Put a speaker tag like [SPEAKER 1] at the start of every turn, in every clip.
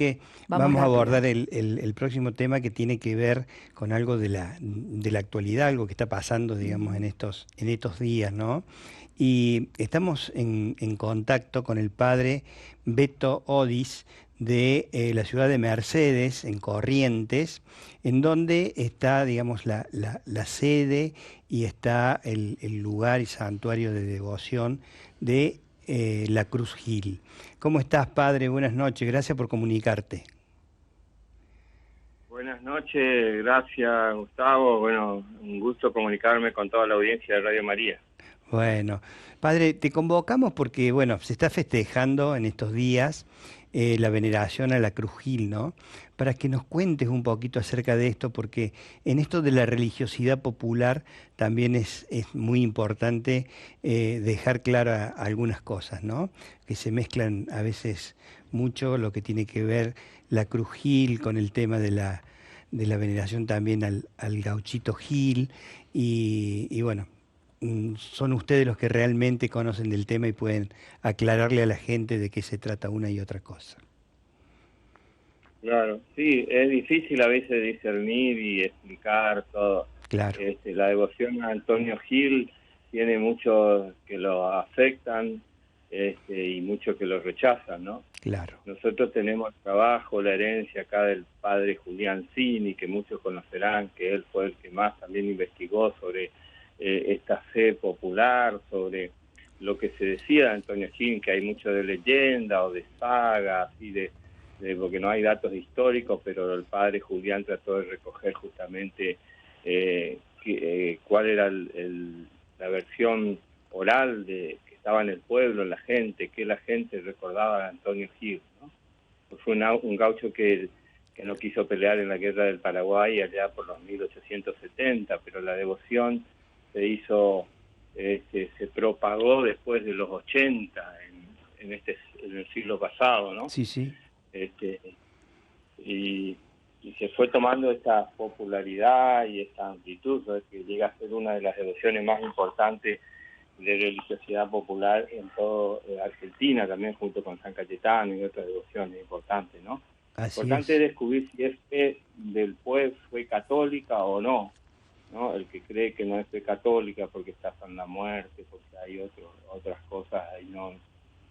[SPEAKER 1] que
[SPEAKER 2] Vamos
[SPEAKER 1] vamos a
[SPEAKER 2] rápido.
[SPEAKER 1] abordar el próximo tema que tiene que ver con algo de la actualidad, algo que está pasando, digamos,
[SPEAKER 2] Ujú.
[SPEAKER 1] en estos días, ¿no? Y estamos en contacto con el padre Beto Odis de la ciudad de Mercedes, en Corrientes, en donde está, digamos, la sede y está el lugar y santuario de devoción de la Cruz Gil. ¿Cómo estás, padre? Buenas noches, gracias por comunicarte.
[SPEAKER 3] Buenas noches, gracias Gustavo. Bueno, un gusto comunicarme con toda la audiencia de Radio María.
[SPEAKER 1] Bueno, padre, te convocamos porque, bueno, se está festejando en estos días la veneración a la Cruz Gil, ¿no? Para que nos cuentes un poquito acerca de esto, porque en esto de la religiosidad popular también es muy importante dejar claras algunas cosas, ¿no? Que se mezclan a veces mucho lo que tiene que ver la Cruz Gil con el tema de la veneración también al gauchito Gil y bueno, son ustedes los que realmente conocen del tema y pueden aclararle a la gente de qué se trata una y otra cosa.
[SPEAKER 3] Claro, sí, es difícil a veces discernir y explicar todo.
[SPEAKER 1] Claro,
[SPEAKER 3] La devoción a Antonio Gil tiene muchos que lo afectan, y muchos que lo rechazan, ¿no?
[SPEAKER 1] claro,
[SPEAKER 3] Nosotros tenemos trabajo, la herencia acá del padre Julián Cini, que muchos conocerán, que él fue el que más también investigó sobre esta fe popular, sobre lo que se decía de Antonio Gil, que hay mucho de leyenda o de sagas, y porque no hay datos históricos, pero el padre Julián trató de recoger justamente cuál era la versión oral que estaba en el pueblo, en la gente, que la gente recordaba de Antonio Gil, ¿no? Fue un gaucho que no quiso pelear en la guerra del Paraguay allá por los 1870, pero la devoción se hizo, se propagó después de los 80, en el siglo pasado, ¿no?
[SPEAKER 1] sí, sí,
[SPEAKER 3] Este, y, y se fue tomando esta popularidad y esta amplitud, ¿no? Que llega a ser una de las devociones más importantes de religiosidad popular en toda Argentina, también junto con San Cayetano y otras devociones importantes, ¿no?
[SPEAKER 1] así
[SPEAKER 3] Importante es
[SPEAKER 1] es,
[SPEAKER 3] descubrir si es fe del pueblo, fue católica o no, ¿no? El que cree que no es fe católica porque está en la muerte, porque hay otras cosas ahí no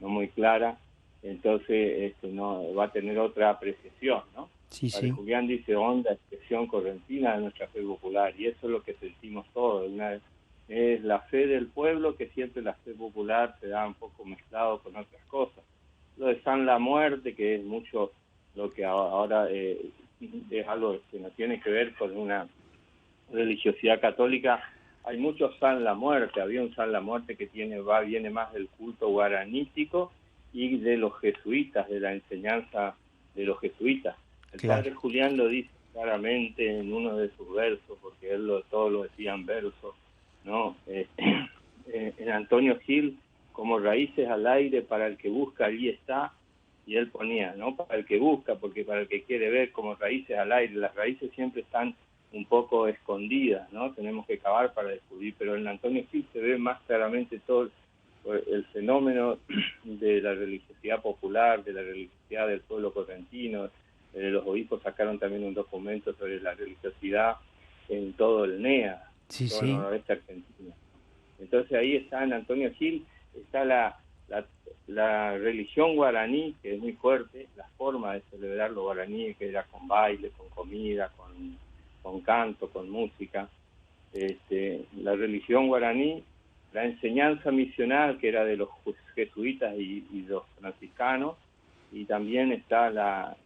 [SPEAKER 3] muy claras, entonces no va a tener otra apreciación, ¿no?
[SPEAKER 1] sí,
[SPEAKER 3] Padre
[SPEAKER 1] sí,
[SPEAKER 3] Julián dice honda expresión correntina de nuestra fe popular, y eso es lo que sentimos todos, es la fe del pueblo, que siempre la fe popular se da un poco mezclado con otras cosas. Lo de San la Muerte, que es mucho lo que ahora es algo que no tiene que ver con una religiosidad católica. Hay muchos San la Muerte, había un San la Muerte que viene más del culto guaranítico y de los jesuitas, de la enseñanza de los jesuitas. El padre
[SPEAKER 1] claro,
[SPEAKER 3] Julián lo dice claramente en uno de sus versos, porque todos lo decían versos, ¿no? En Antonio Gil, como raíces al aire, para el que busca allí está, y él ponía, ¿no? Para el que busca, porque para el que quiere ver, como raíces al aire, las raíces siempre están un poco escondidas, ¿no? Tenemos que cavar para descubrir, pero en Antonio Gil se ve más claramente todo el fenómeno de la religiosidad popular, de la religiosidad del pueblo correntino. Los obispos sacaron también un documento sobre la religiosidad en todo el NEA, en
[SPEAKER 1] sí,
[SPEAKER 3] todo el
[SPEAKER 1] sí,
[SPEAKER 3] noroeste argentino. Entonces ahí está en Antonio Gil, está la religión guaraní, que es muy fuerte, la forma de celebrar los guaraníes, que era con baile, con comida, con canto, con música. La religión guaraní, la enseñanza misional, que era de los jesuitas y los franciscanos, y también está la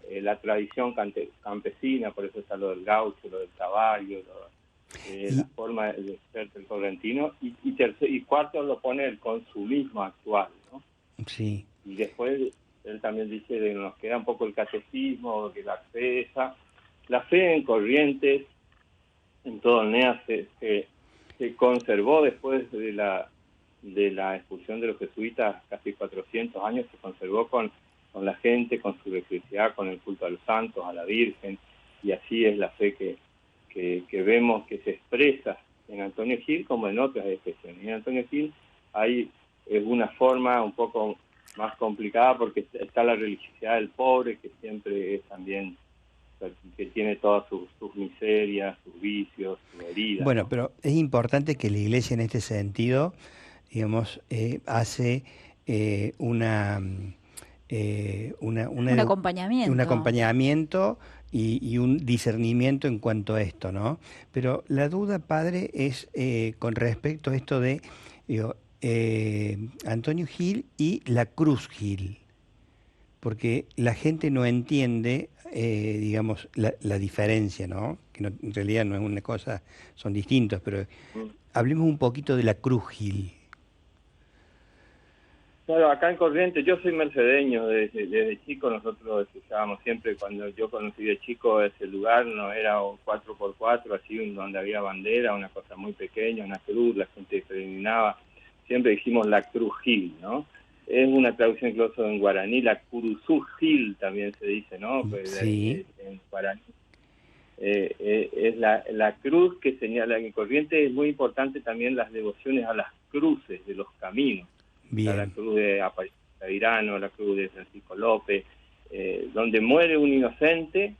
[SPEAKER 3] tradición campesina, por eso está lo del gaucho, lo del caballo, la
[SPEAKER 1] y
[SPEAKER 3] forma de ser del correntino, y cuarto lo pone el consumismo actual, ¿no?
[SPEAKER 1] sí,
[SPEAKER 3] Y después él también dice que nos queda un poco el catecismo, que la fe en Corrientes, en todo el NEA, se conservó después de la expulsión de los jesuitas, casi 400 años, se conservó con la gente, con su religiosidad, con el culto a los santos, a la Virgen, y así es la fe que vemos que se expresa en Antonio Gil como en otras expresiones. En Antonio Gil es una forma un poco más complicada porque está la religiosidad del pobre, que siempre es también, que tiene todas sus miserias, sus vicios, sus heridas,
[SPEAKER 1] Bueno,
[SPEAKER 3] ¿no?
[SPEAKER 1] pero es importante que la iglesia en este sentido, digamos, hace una,
[SPEAKER 2] Un
[SPEAKER 1] un
[SPEAKER 2] acompañamiento.
[SPEAKER 1] acompañamiento y un discernimiento en cuanto a esto, ¿no? Pero la duda, padre, es con respecto a esto de digo, Antonio Gil y la Cruz Gil, porque la gente no entiende, digamos, la diferencia, ¿no? Que en realidad no es una cosa, son distintos, pero
[SPEAKER 3] Mm.
[SPEAKER 1] hablemos un poquito de la Cruz Gil.
[SPEAKER 3] Claro, acá en Corrientes, yo soy mercedeño, desde chico nosotros escuchábamos siempre, cuando yo conocí de chico ese lugar, no era un 4x4, así donde había bandera, una cosa muy pequeña, una cruz, la gente peregrinaba, siempre dijimos la Cruz Gil, ¿no? Es una traducción incluso en guaraní, la Curuzú Gil también se dice, ¿no? Pues,
[SPEAKER 1] Sí,
[SPEAKER 3] en guaraní. Es la cruz que señala en Corrientes. Es muy importante también las devociones a las cruces de los caminos. Está la
[SPEAKER 1] bien,
[SPEAKER 3] cruz de Apairano, la cruz de Francisco López, donde muere un inocente,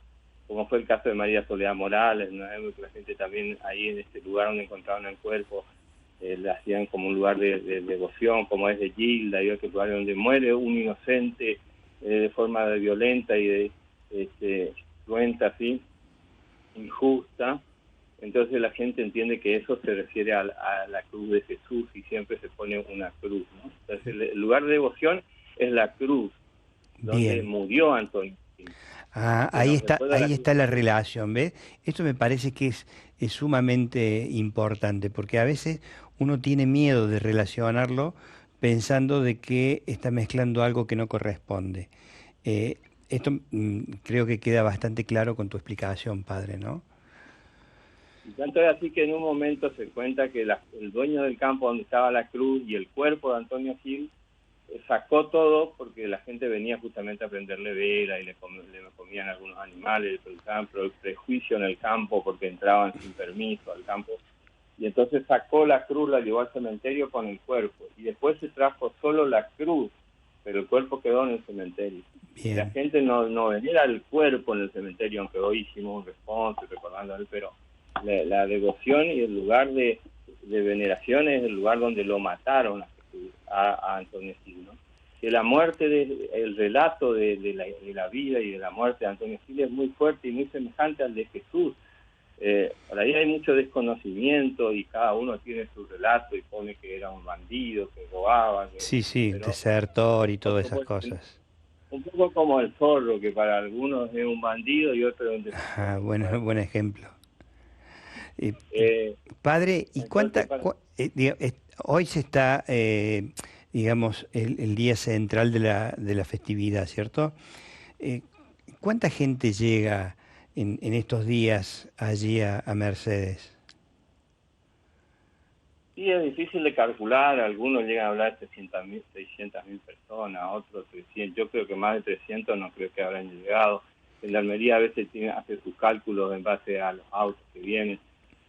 [SPEAKER 3] como fue el caso de María Soledad Morales, ¿no? La gente también ahí en este lugar donde encontraron el cuerpo, la hacían como un lugar de devoción, como es de Gilda y otros lugares donde muere un inocente de forma violenta y de cruenta, así, injusta. Entonces la gente entiende que eso se refiere a la cruz de Jesús y siempre se pone una cruz, ¿no? Entonces el lugar de devoción es la cruz donde
[SPEAKER 1] bien.
[SPEAKER 3] murió Antonio.
[SPEAKER 1] Ah,
[SPEAKER 3] Bueno, después de la
[SPEAKER 1] ahí
[SPEAKER 3] cruz,
[SPEAKER 1] está la relación, ¿ves? Esto me parece que es sumamente importante, porque a veces uno tiene miedo de relacionarlo pensando de que está mezclando algo que no corresponde. Eh, esto creo que queda bastante claro con tu explicación, padre, ¿no?
[SPEAKER 3] y tanto es así que en un momento se cuenta que el dueño del campo donde estaba la cruz y el cuerpo de Antonio Gil sacó todo porque la gente venía justamente a prenderle vela y le comían algunos animales, le produjeban prejuicio en el campo porque entraban sin permiso al campo. Y entonces sacó la cruz, la llevó al cementerio con el cuerpo. Y después se trajo solo la cruz, pero el cuerpo quedó en el cementerio. Y la
[SPEAKER 1] Bien,
[SPEAKER 3] gente no venera el cuerpo en el cementerio, aunque hoy hicimos un responso recordando a él, pero la devoción y el lugar de veneración es el lugar donde lo mataron a Antonio Gil, ¿no? Que la muerte, el relato de la vida y de la muerte de Antonio Gil es muy fuerte y muy semejante al de Jesús. Por ahí hay mucho desconocimiento y cada uno tiene su relato y pone que era un bandido, que robaba,
[SPEAKER 1] sí, sí,
[SPEAKER 3] pero
[SPEAKER 1] desertor y todas esas
[SPEAKER 3] tampoco
[SPEAKER 1] cosas.
[SPEAKER 3] un poco como el zorro, que para algunos es un bandido y otro es un desertor.
[SPEAKER 1] Ah, bueno, buen ejemplo. Eh,
[SPEAKER 3] Eh,
[SPEAKER 1] Padre, ¿y
[SPEAKER 3] entonces,
[SPEAKER 1] hoy se está, digamos, el día central de la festividad, ¿cierto? Eh, ¿Cuánta gente llega en estos días allí a Mercedes?
[SPEAKER 3] sí, es difícil de calcular. Algunos llegan a hablar de 300.000, 600.000 personas, otros 300. Yo creo que más de 300 no creo que habrán llegado. En la Almería a veces hace sus cálculos en base a los autos que vienen.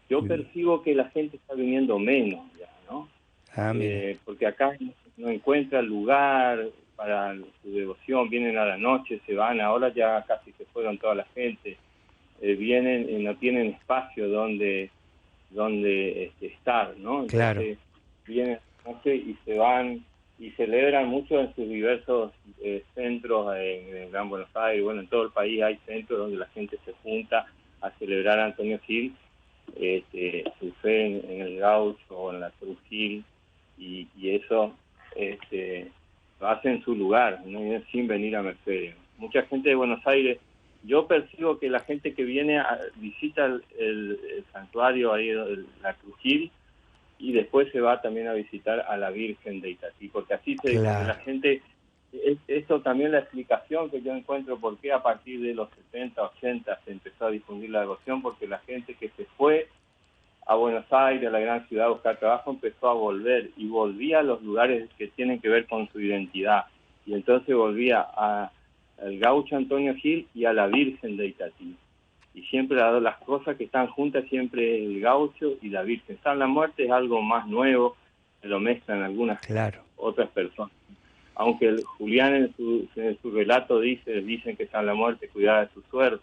[SPEAKER 3] Yo
[SPEAKER 1] Mm.
[SPEAKER 3] percibo que la gente está viniendo menos ya, ¿no?
[SPEAKER 1] Ah, mire,
[SPEAKER 3] Porque acá no encuentra lugar para su devoción, vienen a la noche, se van, ahora ya casi se fueron toda la gente, vienen y no tienen espacio donde estar, ¿no?
[SPEAKER 1] claro,
[SPEAKER 3] Entonces vienen no sé, y se van y celebran mucho en sus diversos centros en el Gran Buenos Aires. Bueno, en todo el país hay centros donde la gente se junta a celebrar a Antonio Gil, su fe en el gaucho o en la Cruz Gil, y eso lo hace en su lugar, ¿no? Sin venir a Mercedes. Mucha gente de Buenos Aires, yo percibo que la gente que viene visita el santuario ahí, la Cruz Gil, y después se va también a visitar a la Virgen de Itatí, porque así la
[SPEAKER 1] claro.
[SPEAKER 3] gente, esto también la explicación que yo encuentro por qué a partir de los 70, 80 se empezó a difundir la devoción, porque la gente que se fue a Buenos Aires, a la gran ciudad, a buscar trabajo, empezó a volver y volvía a los lugares que tienen que ver con su identidad. Y entonces volvía al gaucho Antonio Gil y a la Virgen de Itatí. Y siempre las cosas que están juntas, siempre el gaucho y la Virgen. San la Muerte es algo más nuevo, se lo mezclan algunas
[SPEAKER 1] Claro.
[SPEAKER 3] otras personas. aunque Julián en su relato dicen que San la Muerte cuidaba de su suerte,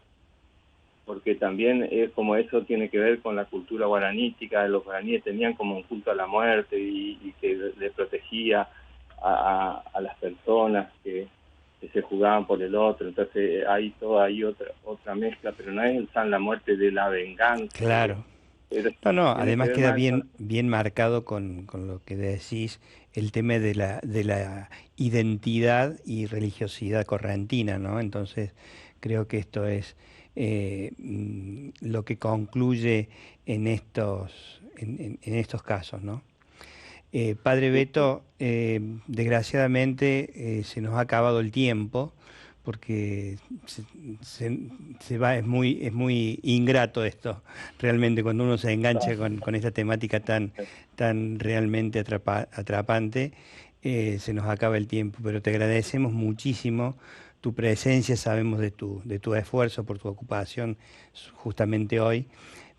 [SPEAKER 3] porque también es como eso tiene que ver con la cultura guaranítica. Los guaraníes tenían como un culto a la muerte y que le protegía a las personas que se jugaban por el otro. Entonces hay otra mezcla, pero no es el San la Muerte de la venganza.
[SPEAKER 1] Claro.
[SPEAKER 3] Pero
[SPEAKER 1] No,
[SPEAKER 3] tiene que
[SPEAKER 1] además
[SPEAKER 3] ver
[SPEAKER 1] queda
[SPEAKER 3] más con...
[SPEAKER 1] bien marcado con lo que decís, el tema de la identidad y religiosidad correntina, ¿no? Entonces, creo que esto es lo que concluye en estos casos, ¿no? Padre Beto, desgraciadamente se nos ha acabado el tiempo porque se, se- se va, es muy ingrato esto, realmente cuando uno se engancha con esta temática tan realmente atrapante, se nos acaba el tiempo, pero te agradecemos muchísimo tu presencia, sabemos de tu esfuerzo por tu ocupación justamente hoy,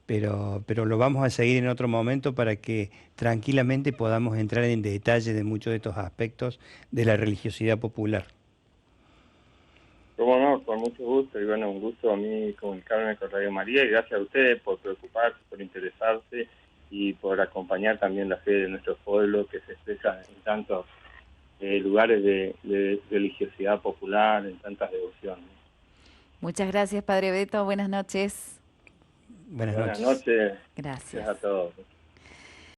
[SPEAKER 1] pero lo vamos a seguir en otro momento para que tranquilamente podamos entrar en detalle de muchos de estos aspectos de la religiosidad popular.
[SPEAKER 3] Cómo no, con mucho gusto. Y bueno, un gusto a mí comunicarme con Radio María y gracias a ustedes por preocuparse, por interesarse y por acompañar también la fe de nuestro pueblo que se expresa en tantos lugares de religiosidad popular, en tantas devociones.
[SPEAKER 2] Muchas gracias, Padre Beto. Buenas noches.
[SPEAKER 1] Buenas
[SPEAKER 3] Buenas
[SPEAKER 1] noches.
[SPEAKER 3] noches,
[SPEAKER 2] Gracias.
[SPEAKER 3] gracias a todos.